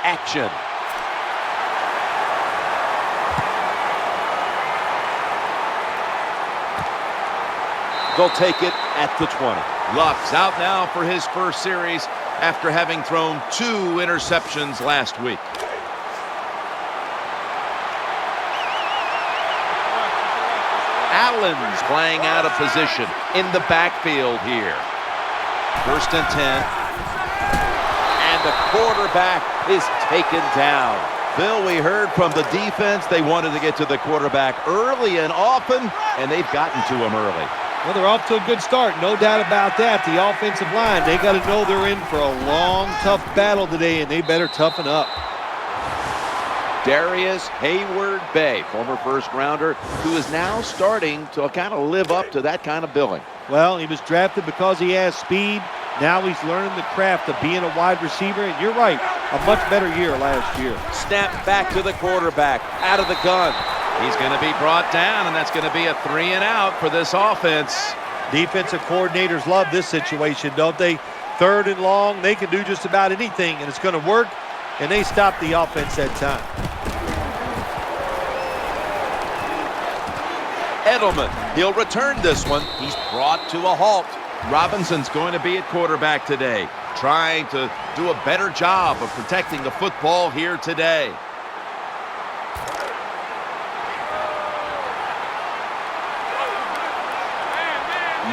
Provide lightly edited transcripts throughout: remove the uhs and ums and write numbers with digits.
action. They'll take it at the 20. Luck's out now for his first series after having thrown 2 interceptions last week. Allen's playing out of position in the backfield here. 1st and 10. And the quarterback is taken down. Bill, we heard from the defense they wanted to get to the quarterback early and often, and they've gotten to him early. Well, they're off to a good start, no doubt about that. The offensive line, they got to know they're in for a long, tough battle today, and they better toughen up. Darius Hayward-Bay, former first-rounder, who is now starting to kind of live up to that kind of billing. Well, he was drafted because he has speed. Now he's learning the craft of being a wide receiver, and you're right, a much better year last year. Snap back to the quarterback, out of the gun. He's going to be brought down, and that's going to be a 3 and out for this offense. Defensive coordinators love this situation, don't they? 3rd and long, they can do just about anything, and it's going to work, and they stop the offense that time. Edelman, he'll return this one. He's brought to a halt. Robinson's going to be at quarterback today, trying to do a better job of protecting the football here today.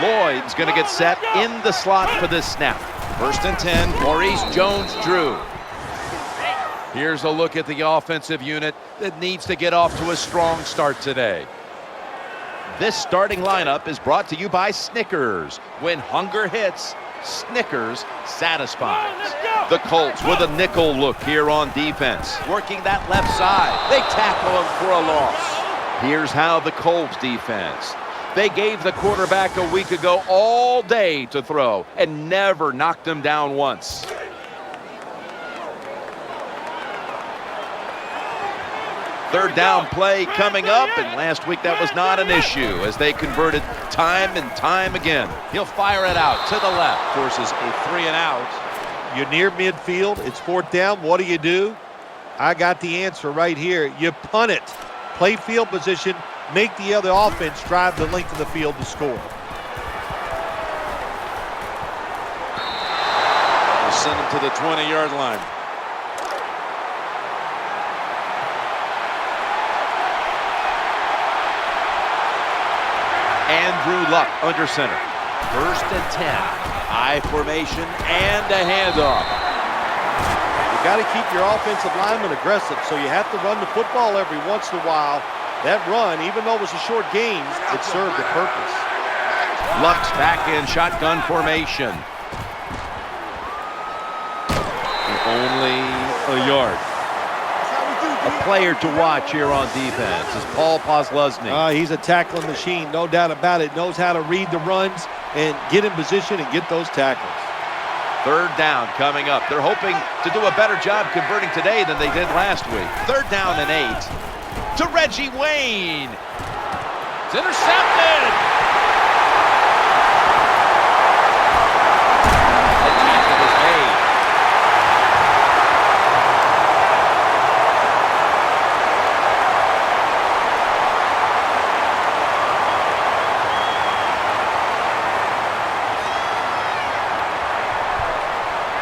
Lloyd's going to get set in the slot for this snap. 1st and 10, Maurice Jones-Drew. Here's a look at the offensive unit that needs to get off to a strong start today. This starting lineup is brought to you by Snickers. When hunger hits, Snickers satisfies. The Colts with a nickel look here on defense. Working that left side. They tackle him for a loss. Here's how the Colts defense. They gave the quarterback a week ago all day to throw and never knocked him down once. Third down play coming up, and last week that was not an issue as they converted time and time again. He'll fire it out to the left. Forces a 3 and out. You're near midfield. It's 4th down. What do? I got the answer right here. You punt it. Play field position. Make the other offense drive the length of the field to score. We'll send him to the 20-yard line. Andrew Luck under center. 1st and 10. I formation and a handoff. You got to keep your offensive lineman aggressive, so you have to run the football every once in a while. That run, even though it was a short game, it served a purpose. Luck's back in shotgun formation. Only a yard. A player to watch here on defense is Paul Posluszny. He's a tackling machine, no doubt about it. Knows how to read the runs and get in position and get those tackles. 3rd down coming up. They're hoping to do a better job converting today than they did last week. 3rd down and 8. To Reggie Wayne. It's intercepted. The tackle is made.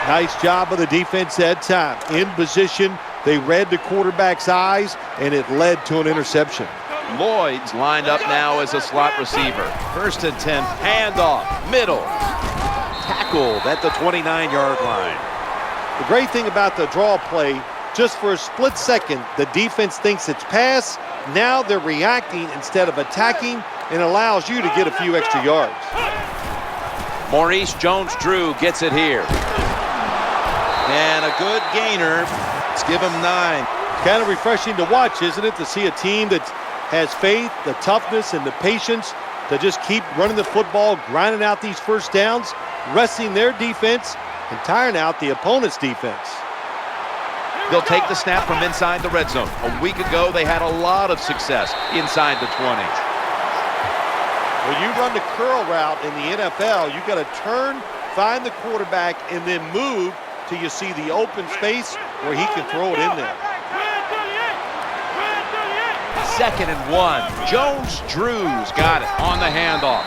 Nice job of the defense that time. In position, they read the quarterback's eyes, and it led to an interception. Lloyd's lined up now as a slot receiver. 1st and 10, handoff, middle. Tackled at the 29-yard line. The great thing about the draw play, just for a split second, the defense thinks it's pass. Now they're reacting instead of attacking, and allows you to get a few extra yards. Maurice Jones-Drew gets it here. And a good gainer. Let's give him 9. Kind of refreshing to watch, isn't it, to see a team that has faith, the toughness, and the patience to just keep running the football, grinding out these first downs, resting their defense, and tiring out the opponent's defense. They'll take the snap from inside the red zone. A week ago, they had a lot of success inside the 20. When you run the curl route in the NFL, you got to turn, find the quarterback, and then move till you see the open space where he can throw it in there. 2nd and 1. Jones-Drew's got it on the handoff.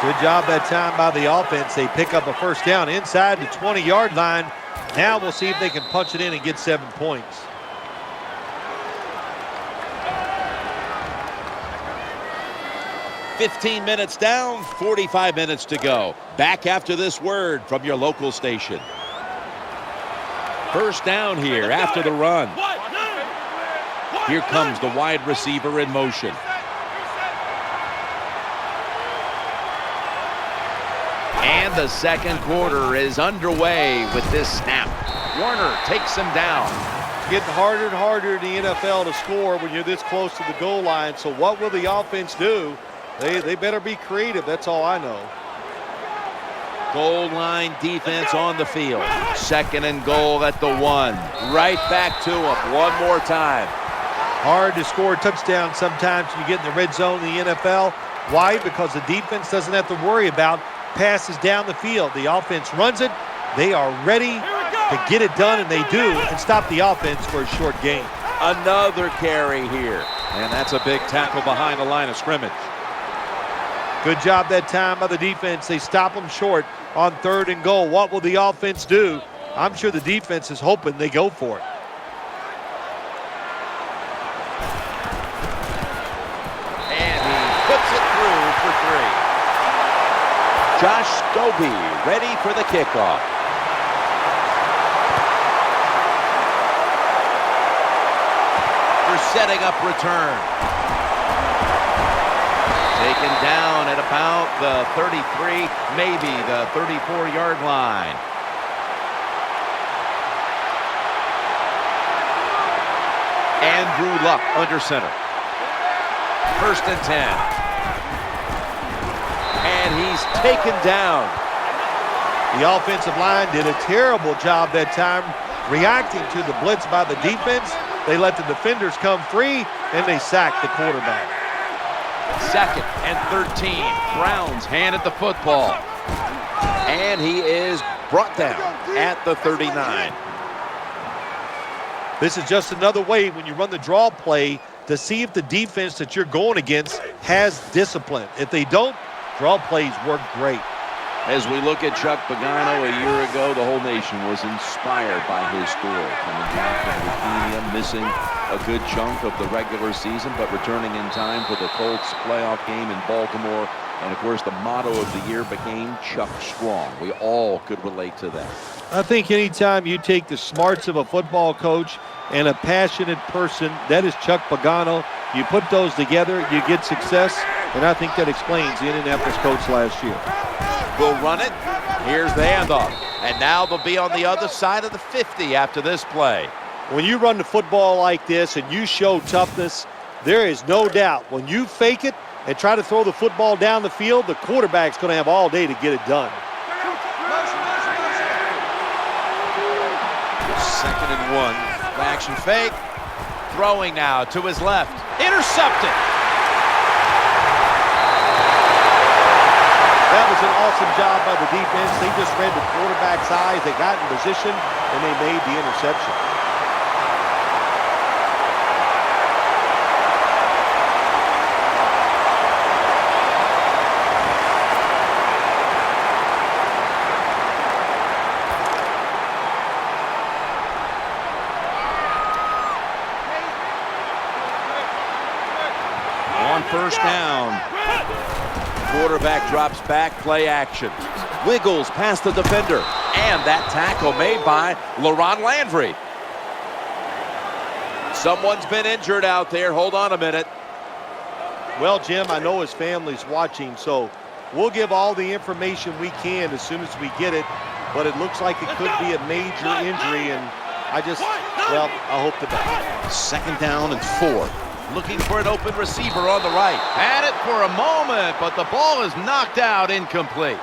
Good job that time by the offense. They pick up a first down inside the 20-yard line. Now we'll see if they can punch it in and get 7 points. "15 minutes down, 45 minutes to go." Back after this word from your local station. First down here after the run. Here comes the wide receiver in motion. And the second quarter is underway with this snap. Warner takes him down. Getting harder and harder in the NFL to score when you're this close to the goal line. So what will the offense do? They better be creative. That's all I know. Goal line defense on the field. 2nd and goal at the 1. Right back to him one more time. Hard to score a touchdown sometimes when you get in the red zone in the NFL. Why? Because the defense doesn't have to worry about passes down the field. The offense runs it. They are ready to get it done, and they do, and stop the offense for a short gain. Another carry here. And that's a big tackle behind the line of scrimmage. Good job that time by the defense. They stop them short on 3rd and goal. What will the offense do? I'm sure the defense is hoping they go for it. And he puts it through for 3. Josh Scobie ready for the kickoff. They're setting up return. Taken down at about the 33, maybe the 34-yard line. Andrew Luck under center. 1st and 10. And he's taken down. The offensive line did a terrible job that time reacting to the blitz by the defense. They let the defenders come free, and they sacked the quarterback. 2nd and 13. Browns handed the football. And he is brought down at the 39. This is just another way when you run the draw play to see if the defense that you're going against has discipline. If they don't, draw plays work great. As we look at Chuck Pagano a year ago, the whole nation was inspired by his story. Coming back from leukemia, missing a good chunk of the regular season, but returning in time for the Colts playoff game in Baltimore. And, of course, the motto of the year became Chuck Strong. We all could relate to that. I think anytime you take the smarts of a football coach and a passionate person, that is Chuck Pagano. You put those together, you get success, and I think that explains the Indianapolis Colts last year. Will run it. Here's the handoff. And now they'll be on the other side of the 50 after this play. When you run the football like this and you show toughness, there is no doubt when you fake it and try to throw the football down the field, the quarterback's going to have all day to get it done. 2nd and 1. Action fake. Throwing now to his left. Intercepted. That was an awesome job by the defense. They just read the quarterback's eyes. They got in position, and they made the interception. On 1st down. Quarterback drops back, play action. Wiggles past the defender. And that tackle made by LaRon Landry. Someone's been injured out there. Hold on a minute. Well, Jim, I know his family's watching, so we'll give all the information we can as soon as we get it. But it looks like it could be a major injury, and I hope the best. 2nd down and 4. Looking for an open receiver on the right. Had it for a moment, but the ball is knocked out, incomplete.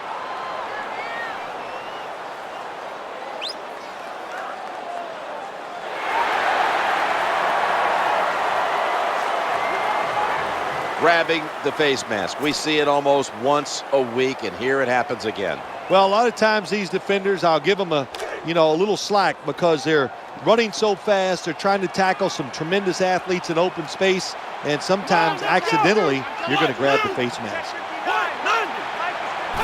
Grabbing the face mask. We see it almost once a week, and here it happens again. Well, a lot of times these defenders, I'll give them a a little slack because they're running so fast. They're trying to tackle some tremendous athletes in open space, and sometimes accidentally you're going to grab the face mask.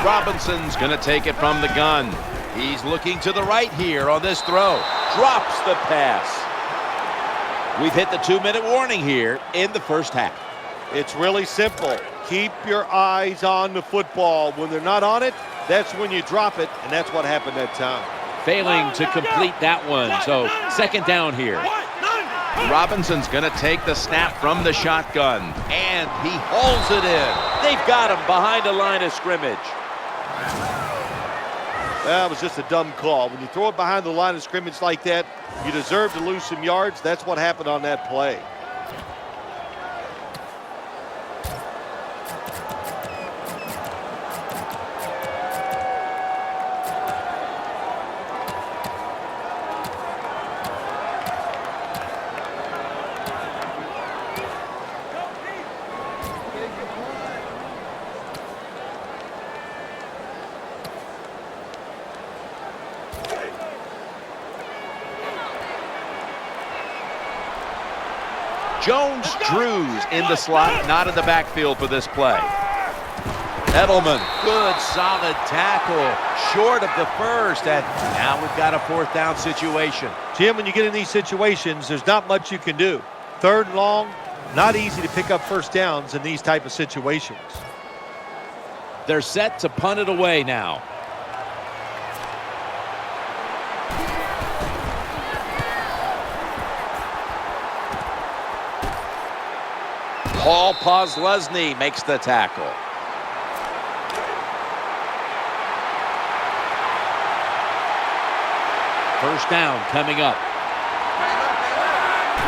Robinson's going to take it from the gun. He's looking to the right here on this throw. Drops the pass. We've hit the 2-minute warning here in the first half. It's really simple. Keep your eyes on the football. When they're not on it, that's when you drop it, and that's what happened that time. Failing to complete that one, so second down here. Robinson's going to take the snap from the shotgun, and he hauls it in. They've got him behind the line of scrimmage. That was just a dumb call. When you throw it behind the line of scrimmage like that, you deserve to lose some yards. That's what happened on that play. Jones-Drews in the slot, not in the backfield for this play. Edelman, good solid tackle, short of the first, and now we've got a fourth down situation. Jim, when you get in these situations, there's not much you can do. Third and long, not easy to pick up first downs in these type of situations. They're set to punt it away now. Paul Posluszny makes the tackle. First down coming up.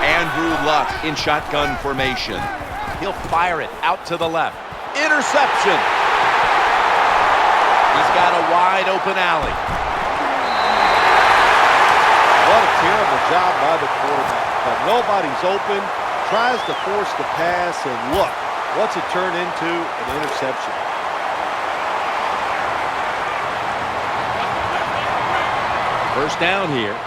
Andrew Luck in shotgun formation. He'll fire it out to the left. Interception. He's got a wide open alley. What a terrible job by the quarterback. But nobody's open. Tries to force the pass, and look, what's it turned into? An interception. First down here.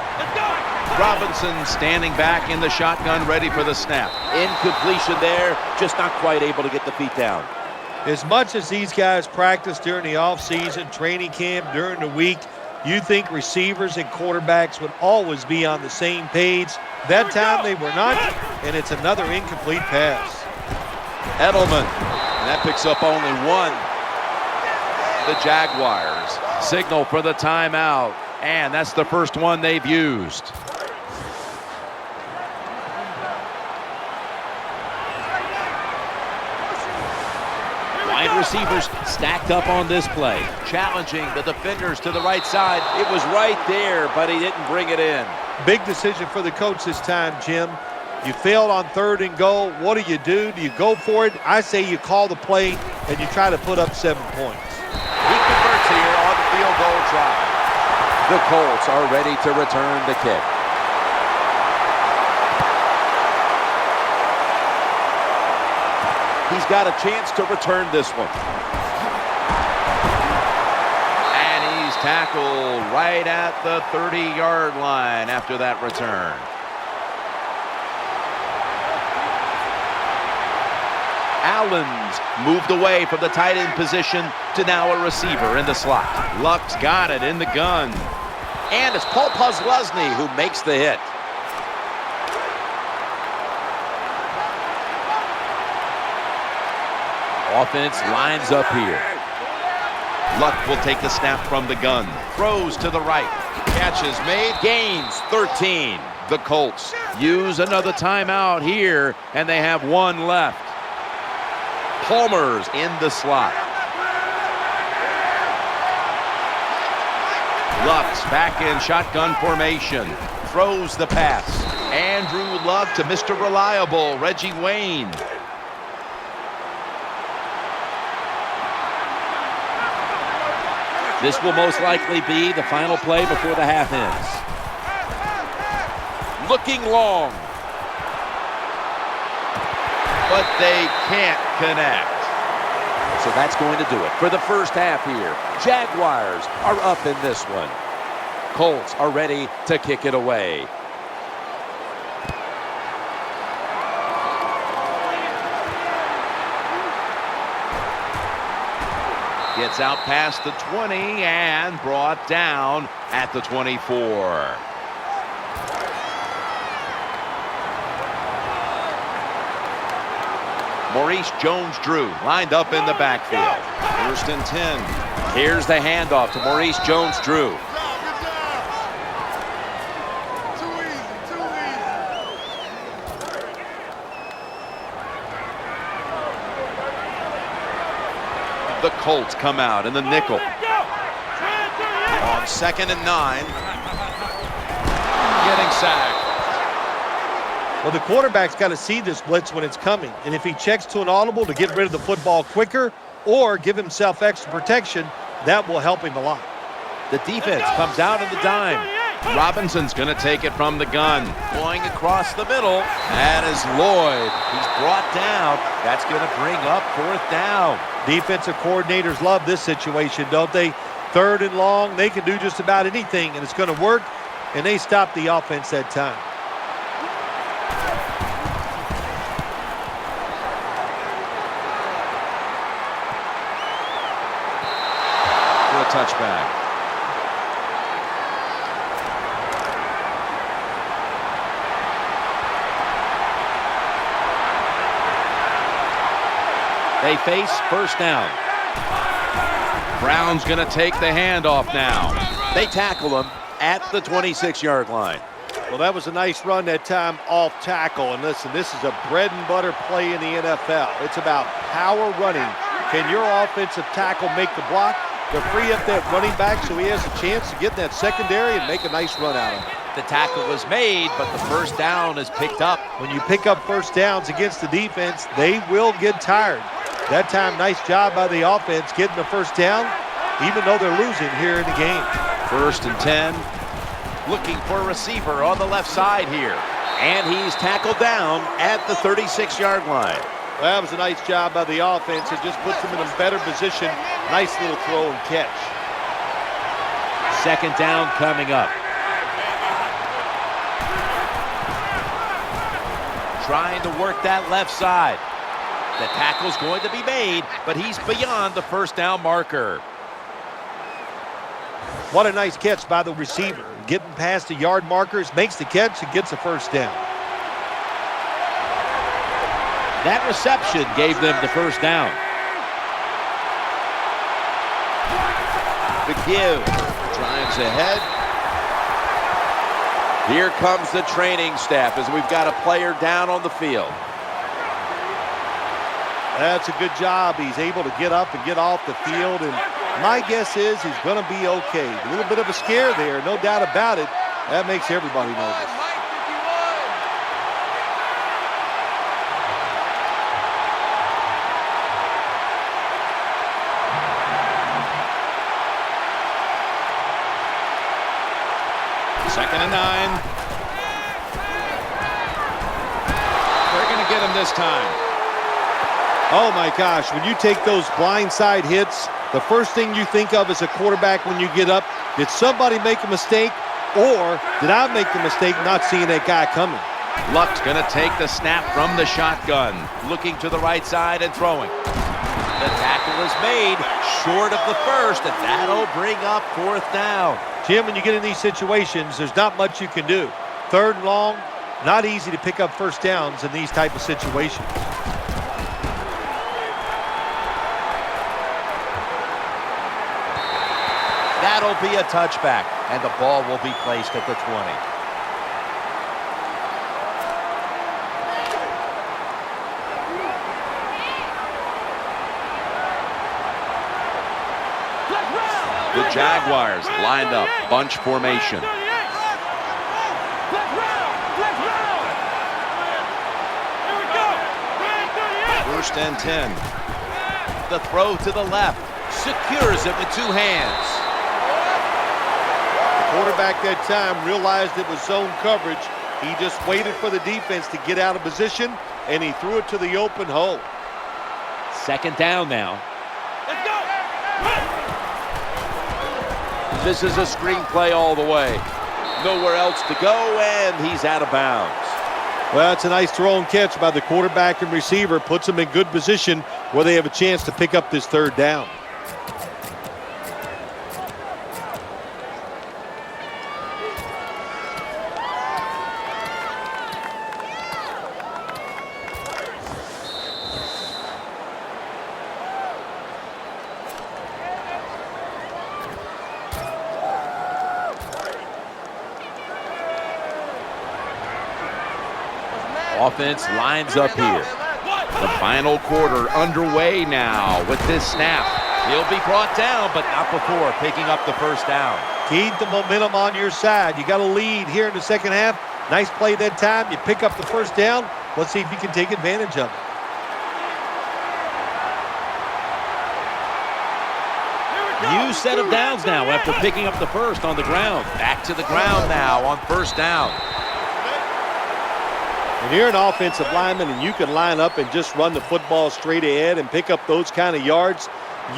Robinson standing back in the shotgun, ready for the snap. Incompletion there, just not quite able to get the feet down. As much as these guys practice during the offseason, training camp, during the week, you think receivers and quarterbacks would always be on the same page. That time they were not, and it's another incomplete pass. Edelman, and that picks up only one. The Jaguars signal for the timeout, and that's the first one they've used. Wide receivers stacked up on this play, challenging the defenders to the right side. It was right there, but he didn't bring it in. Big decision for the coach this time, Jim. You failed on third and goal. What do? Do you go for it? I say you call the play and you try to put up 7 points. He converts here on the field goal try. The Colts are ready to return the kick. He's got a chance to return this one. And he's tackled right at the 30-yard line after that return. Allen's moved away from the tight end position to now a receiver in the slot. Luck's got it in the gun. And it's Paul Posluszny who makes the hit. Offense lines up here. Luck will take the snap from the gun. Throws to the right. Catch is made. Gains 13. The Colts use another timeout here, and they have one left. Palmer's in the slot. Luck's back in shotgun formation. Throws the pass. Andrew Luck to Mr. Reliable, Reggie Wayne. This will most likely be the final play before the half ends. Looking long. But they can't connect. So that's going to do it for the first half here. Jaguars are up in this one. Colts are ready to kick it away. Gets out past the 20 and brought down at the 24. Maurice Jones-Drew lined up in the backfield. 1st and 10. Here's the handoff to Maurice Jones-Drew. The Colts come out in the nickel. On 2nd and 9. Getting sacked. Well, the quarterback's got to see this blitz when it's coming. And if he checks to an audible to get rid of the football quicker or give himself extra protection, that will help him a lot. The defense comes out in the dime. Robinson's going to take it from the gun. Going across the middle. That is Lloyd. He's brought down. That's going to bring up 4th down. Defensive coordinators love this situation, don't they? 3rd and long, they can do just about anything, and it's going to work, and they stop the offense that time. For a touchback. They face 1st down. Brown's going to take the handoff now. They tackle him at the 26-yard line. Well, that was a nice run that time off tackle. And listen, this is a bread and butter play in the NFL. It's about power running. Can your offensive tackle make the block to free up that running back so he has a chance to get in that secondary and make a nice run out of it? The tackle was made, but the 1st down is picked up. When you pick up 1st downs against the defense, they will get tired. That time, nice job by the offense getting the 1st down, even though they're losing here in the game. 1st and 10. Looking for a receiver on the left side here. And he's tackled down at the 36-yard line. Well, that was a nice job by the offense. It just puts them in a better position. Nice little throw and catch. 2nd down coming up. Trying to work that left side. The tackle's going to be made, but he's beyond the 1st down marker. What a nice catch by the receiver. Getting past the yard markers, makes the catch, and gets a 1st down. That reception gave them the 1st down. The give. Drives ahead. Here comes the training staff as we've got a player down on the field. That's a good job. He's able to get up and get off the field, and my guess is he's going to be okay. A little bit of a scare there, no doubt about it. That makes everybody nervous. Second and 9. They're going to get him this time. Oh my gosh, when you take those blindside hits, the first thing you think of as a quarterback when you get up, did somebody make a mistake, or did I make the mistake not seeing that guy coming? Luck's going to take the snap from the shotgun, looking to the right side and throwing. The tackle is made short of the 1st, and that'll bring up 4th down. Jim, when you get in these situations, there's not much you can do. 3rd and long, not easy to pick up 1st downs in these type of situations. That'll be a touchback, and the ball will be placed at the 20. The Jaguars lined up, bunch formation. 1st and 10. The throw to the left, secures it with 2 hands. Quarterback that time realized it was zone coverage. He just waited for the defense to get out of position, and he threw it to the open hole. 2nd down now. Let's go! This is a screenplay all the way. Nowhere else to go, and he's out of bounds. Well, it's a nice throw and catch by the quarterback and receiver. Puts them in good position where they have a chance to pick up this third down. Offense lines up here. The final quarter underway now with this snap. He'll be brought down, but not before picking up the first down. Keep the momentum on your side. You got a lead here in the second half. Nice play that time. You pick up the first down. Let's see if you can take advantage of it. New set of downs now after picking up the first on the ground. Back to the ground now on first down. When you're an offensive lineman and you can line up and just run the football straight ahead and pick up those kind of yards,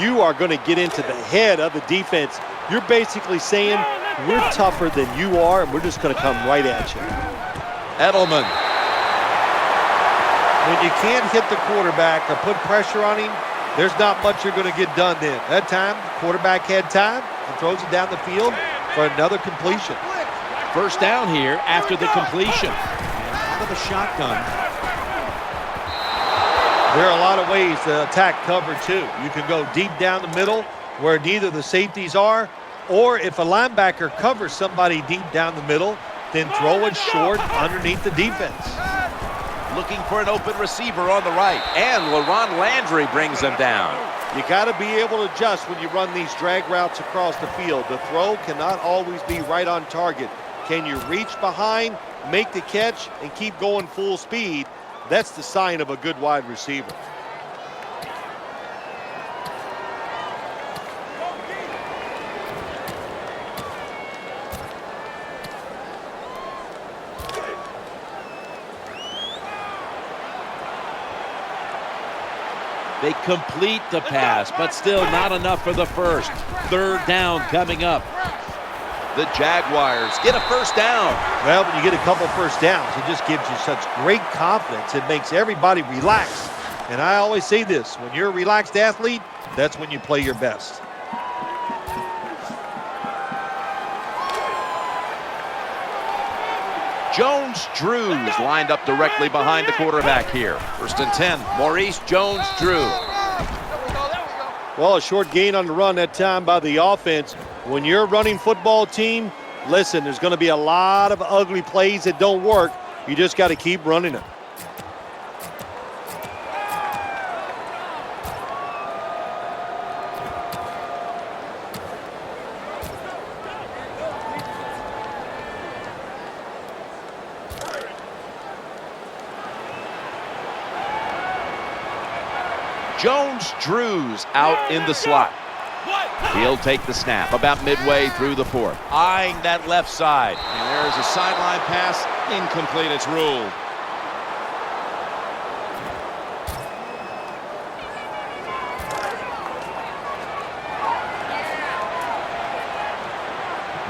you are going to get into the head of the defense. You're basically saying, we're tougher than you are, and we're just going to come right at you. Edelman. When you can't hit the quarterback or put pressure on him, there's not much you're going to get done then. That time, the quarterback had time and throws it down the field for another completion. First down here after the completion. Out of the shotgun. There are a lot of ways to attack cover too. You can go deep down the middle where neither the safeties are, or if a linebacker covers somebody deep down the middle, then throw it short underneath the defense. Looking for an open receiver on the right, and LaRon Landry brings him down. You got to be able to adjust when you run these drag routes across the field. The throw cannot always be right on target. Can you reach behind, make the catch, and keep going full speed? That's the sign of a good wide receiver. They complete the pass, but still not enough for the first. Third down coming up. The Jaguars get a first down. Well, when you get a couple first downs, it just gives you such great confidence. It makes everybody relax. And I always say this, when you're a relaxed athlete, that's when you play your best. Jones-Drews lined up directly behind the quarterback here. First and 10, Maurice Jones-Drew. Well, a short gain on the run that time by the offense. When you're a running football team, listen, there's going to be a lot of ugly plays that don't work. You just got to keep running them. Jones-Drews out in the slot. He'll take the snap about midway through the fourth. Eyeing that left side. And there's a sideline pass. Incomplete, it's ruled.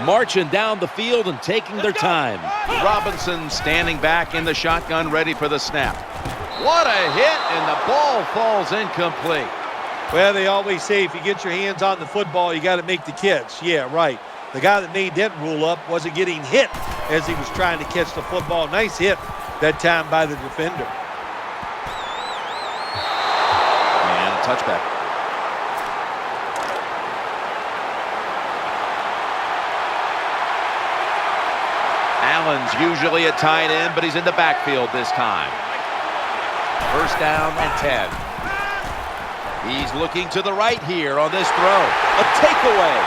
Marching down the field and taking their time. Robinson standing back in the shotgun, ready for the snap. What a hit, and the ball falls incomplete. Well, they always say if you get your hands on the football, you got to make the catch. Yeah, right. The guy that made that rule up wasn't getting hit as he was trying to catch the football. Nice hit that time by the defender. And a touchback. Allen's usually a tight end, but he's in the backfield this time. First down and 10. He's looking to the right here on this throw. A takeaway.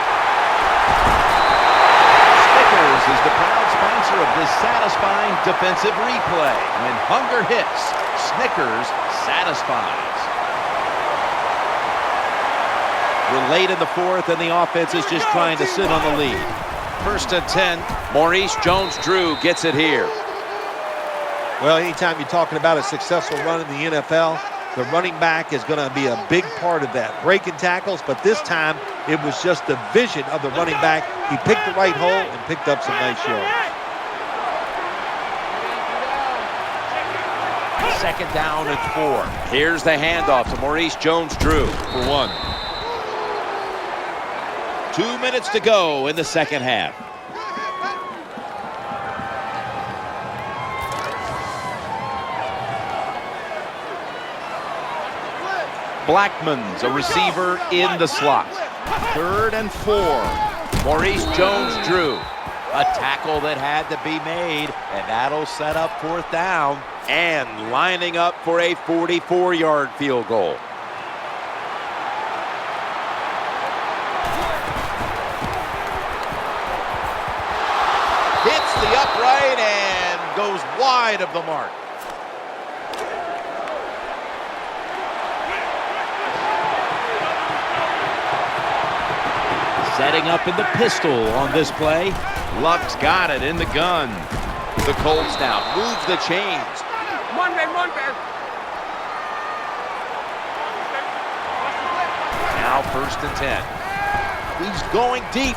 Snickers is the proud sponsor of this satisfying defensive replay. When hunger hits, Snickers satisfies. We're late in the fourth, and the offense is just trying to sit on the lead. First and 10. Maurice Jones-Drew gets it here. Well, anytime you're talking about a successful run in the NFL, the running back is going to be a big part of that. Breaking tackles, but this time it was just the vision of the running back. He picked the right hole and picked up some nice yards. Second down and 4. Here's the handoff to Maurice Jones-Drew for 1. 2 minutes to go in the second half. Blackman's a receiver in the slot. 3rd and 4. Maurice Jones-Drew. A tackle that had to be made, and that'll set up 4th down. And lining up for a 44-yard field goal. Hits the upright and goes wide of the mark. Setting up in the pistol on this play. Luck's got it in the gun. The Colts now moves the chains. Now 1st and 10. He's going deep.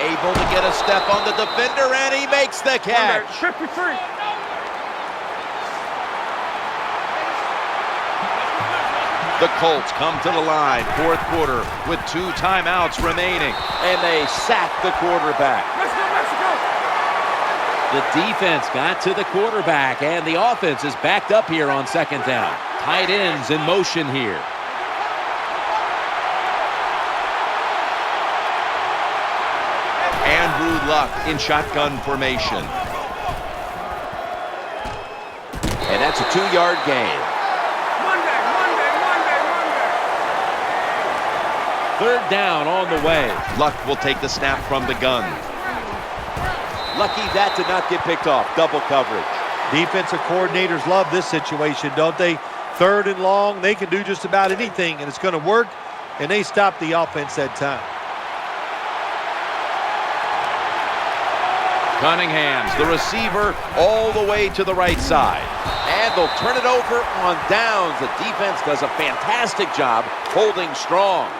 Able to get a step on the defender, and he makes the catch. The Colts come to the line, 4th quarter, with 2 timeouts remaining, and they sack the quarterback. The defense got to the quarterback, and the offense is backed up here on 2nd down. Tight ends in motion here. Andrew Luck in shotgun formation. And that's a 2-yard gain. 3rd down on the way. Luck will take the snap from the gun. Lucky that did not get picked off. Double coverage. Defensive coordinators love this situation, don't they? 3rd and long, they can do just about anything, and it's going to work, and they stop the offense that time. Cunningham's the receiver all the way to the right side. And they'll turn it over on downs. The defense does a fantastic job holding strong.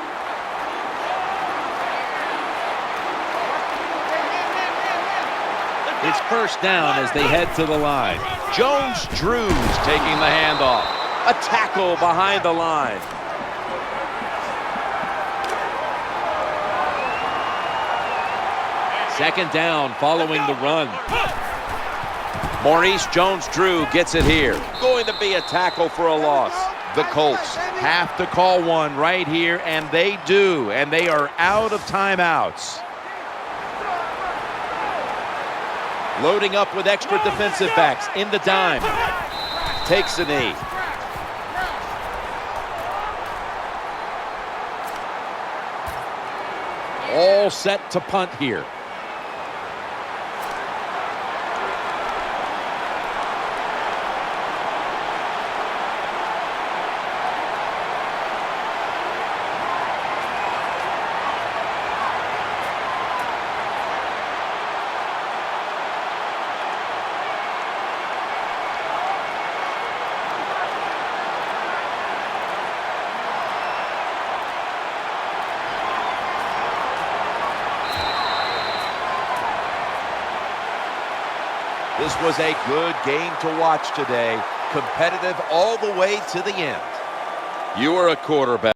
It's 1st down as they head to the line. Jones-Drew's taking the handoff. A tackle behind the line. Second down following the run. Maurice Jones-Drew gets it here. Going to be a tackle for a loss. The Colts have to call one right here, and they do. And they are out of timeouts. Loading up with extra defensive backs in the dime. Takes a knee. All set to punt here. This was a good game to watch today. Competitive all the way to the end. You are a quarterback.